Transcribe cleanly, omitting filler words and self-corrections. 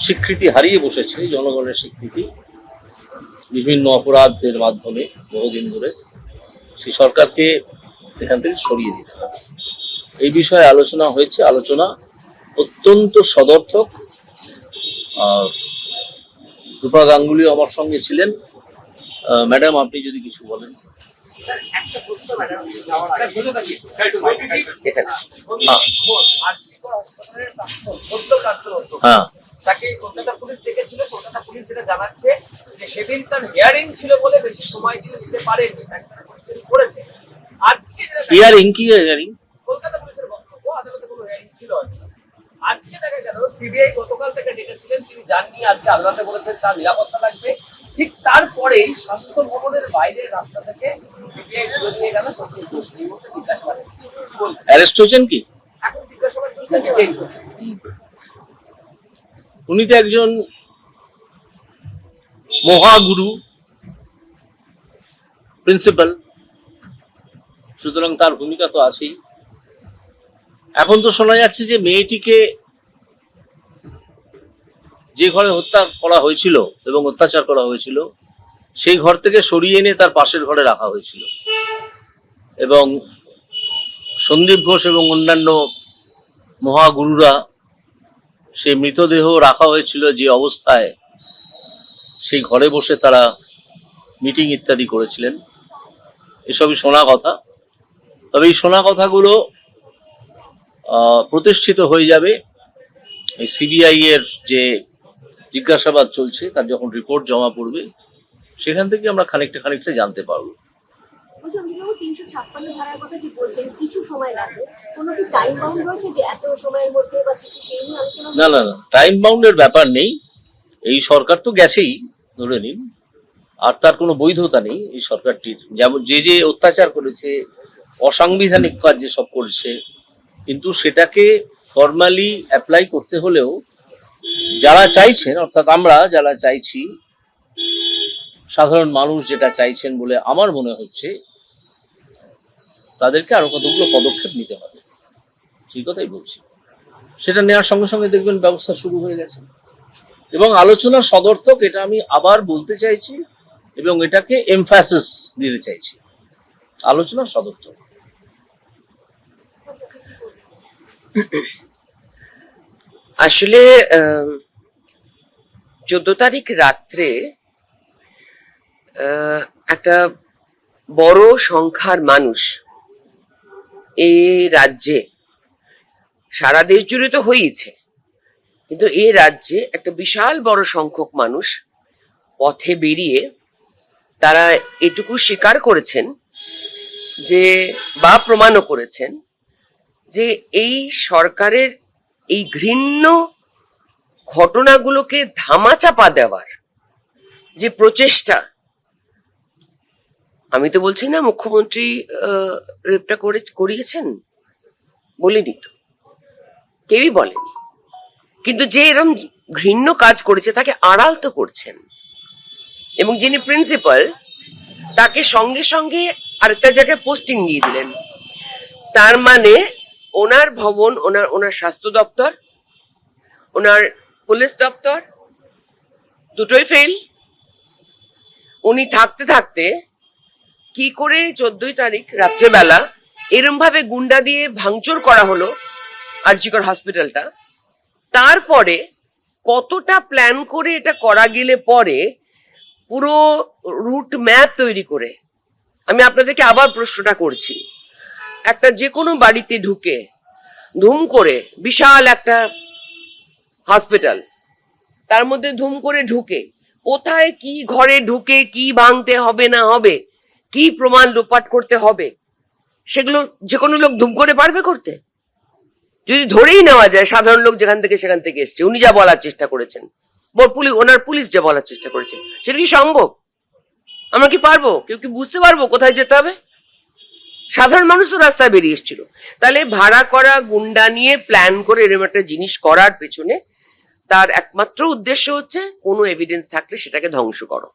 স্বীকৃতি হারিয়ে বসেছে, জনগণের স্বীকৃতি বিভিন্ন অপরাধের মাধ্যমে বহুদিন ধরে, সেই সরকারকে এখান থেকে সরিয়ে দিতে হবে। এই বিষয়ে আলোচনা হয়েছে, আলোচনা অত্যন্ত সদর্থক। রূপা গাঙ্গুলিও আমার সঙ্গে ছিলেন। ম্যাডাম, আপনি যদি কিছু বলেন। হ্যাঁ, তাকে কলকাতা পুলিশ ডেকেছিল। কলকাতা পুলিশ যেটা জানাচ্ছে যে সেদিন তার হিয়ারিং ছিল বলে বেশি সময় তিনি দিতে পারেননি, করেছে। আজকে হিয়ারিং কি হিয়ারিং? কলকাতা পুলিশের বক্তব্য, আদালতে কোনো হিয়ারিং ছিল না। আজকে দেখা গেল সিবিআই গতকাল থেকে ডেকেছিলেন, তিনি যাননি। আজকে আদালতে বলেছেন তার নিরাপত্তা লাগবে। ঠিক তারপরেই স্বাস্থ্য ভবনের বাইরে রাস্তা থেকে সিবিআই তুলে নিয়ে গেল সত্যি ঘোষ। এই মুহূর্তে জিজ্ঞাসাবাদ অ্যারেস্ট হয়েছেন কি? এখন জিজ্ঞাসাবাদ চলছে, চেঞ্জ করছে। উনি তো একজন মহাগুরু, প্রিন্সিপাল, সুতরাং তার ভূমিকা তো আছেই। এখন তো শোনা যাচ্ছে যে মেয়েটিকে যে ঘরে হত্যা করা হয়েছিল এবং অত্যাচার করা হয়েছিল সেই ঘর থেকে সরিয়ে এনে তার পাশের ঘরে রাখা হয়েছিল, এবং সন্দীপ ঘোষ এবং অন্যান্য মহাগুরুরা সেই মৃতদেহ রাখা হয়েছিল যে অবস্থায়, সেই ঘরে বসে তারা মিটিং ইত্যাদি করেছিলেন। এসবই শোনা কথা। তবে এই শোনা কথাগুলো প্রতিষ্ঠিত হয়ে যাবে এই সিবিআই এর যে জিজ্ঞাসাবাদ চলছে, তার যখন রিপোর্ট জমা পড়বে, সেখান থেকে আমরা খানিকটা জানতে পারবো। না না না, টাইম বাউন্ডের ব্যাপার নেই। এই সরকার তো গেছেই, ধরে নিন, আর তার কোনো বৈধতা নেই এই সরকারটির। যেমন যে অত্যাচার করেছে, অসাংবিধানিক কাজ যেসব করেছে, কিন্তু সেটাকে ফর্মালি অ্যাপ্লাই করতে হলেও যারা চাইছেন, অর্থাৎ আমরা যারা চাইছি, সাধারণ মানুষ যেটা চাইছেন বলে আমার মনে হচ্ছে, তাদেরকে আরো কতগুলো পদক্ষেপ নিতে হবে। সেই কথাই বলছি। সেটা নেওয়ার সঙ্গে সঙ্গে দেখবেন ব্যবস্থা শুরু হয়ে গেছে, এবং আলোচনা সদর্থক, এটা আমি আবার বলতে চাইছি, এবং এটাকে এমফাসিস দিতে চাইছি। আলোচনা সদর্থক। আসলে 14 তারিখ রাত্রে একটা বড় সংখ্যার মানুষ এই রাজ্যে, সারা দেশ জুড়ে তো হয়েছে, কিন্তু এই রাজ্যে একটা বিশাল বড় সংখ্যক মানুষ পথে বেরিয়ে তারা এটুকু স্বীকার করেছেন যে, বা প্রমাণও করেছেন যে এই সরকারের এই ঘৃণ্য ঘটনাগুলোকে ধামাচাপা দেওয়ার যে প্রচেষ্টা, আমি তো বলছি না মুখ্যমন্ত্রী রেপটা করিয়েছেন, বলিনি তো, কেউই বলেনি, কিন্তু যে এরকম ঘৃণ্য কাজ করেছে তাকে আড়াল তো করছেন, এবং যিনি প্রিন্সিপাল তাকে সঙ্গে সঙ্গে আরেকটা জায়গায় পোস্টিং দিয়ে দিলেন। তার মানে ওনার ভবন, ওনার স্বাস্থ্য দপ্তর, ওনার পুলিশ দপ্তর দুটোই ফেল। উনি থাকতে থাকতে কি করে 14 তারিখ রাত্রেবেলা এরম ভাবে গুন্ডা দিয়ে ভাঙচুর করা হলো আরজিকর হসপিটালটা, তারপরে কতটা প্ল্যান করে এটা করা গেলে পরে পুরো রুট ম্যাপ তৈরি করে, আমি আপনাদেরকে আবার প্রশ্নটা করছি, একটা যে কোনো বাড়িতে ঢুকে ধুম করে, বিশাল একটা হসপিটাল, তার মধ্যে ধুম করে ঢুকে কোথায় কি ঘরে ঢুকে কি ভাঙতে হবে না হবে, কি প্রমাণ লোপাট করতে হবে, সেগুলো যে কোনো লোক ধুম করে পারবে করতে? যদি ধরেই নেওয়া যায় সাধারণ লোক যেখান থেকে সেখান থেকে এসছে, উনি যা বলার চেষ্টা করেছেন, ওনার পুলিশ যা বলার চেষ্টা করেছে, সেটা কি সম্ভব? আমরা কি পারবো? কেউ কি বুঝতে পারবো কোথায় যেতে হবে? সাধারণ মানুষ তো রাস্তায় বেরিয়ে এসেছিল। তাহলে ভাড়া করা গুন্ডা নিয়ে প্ল্যান করে এরকম একটা জিনিস করার পেছনে তার একমাত্র উদ্দেশ্য হচ্ছে কোনো এভিডেন্স থাকলে সেটাকে ধ্বংস করো।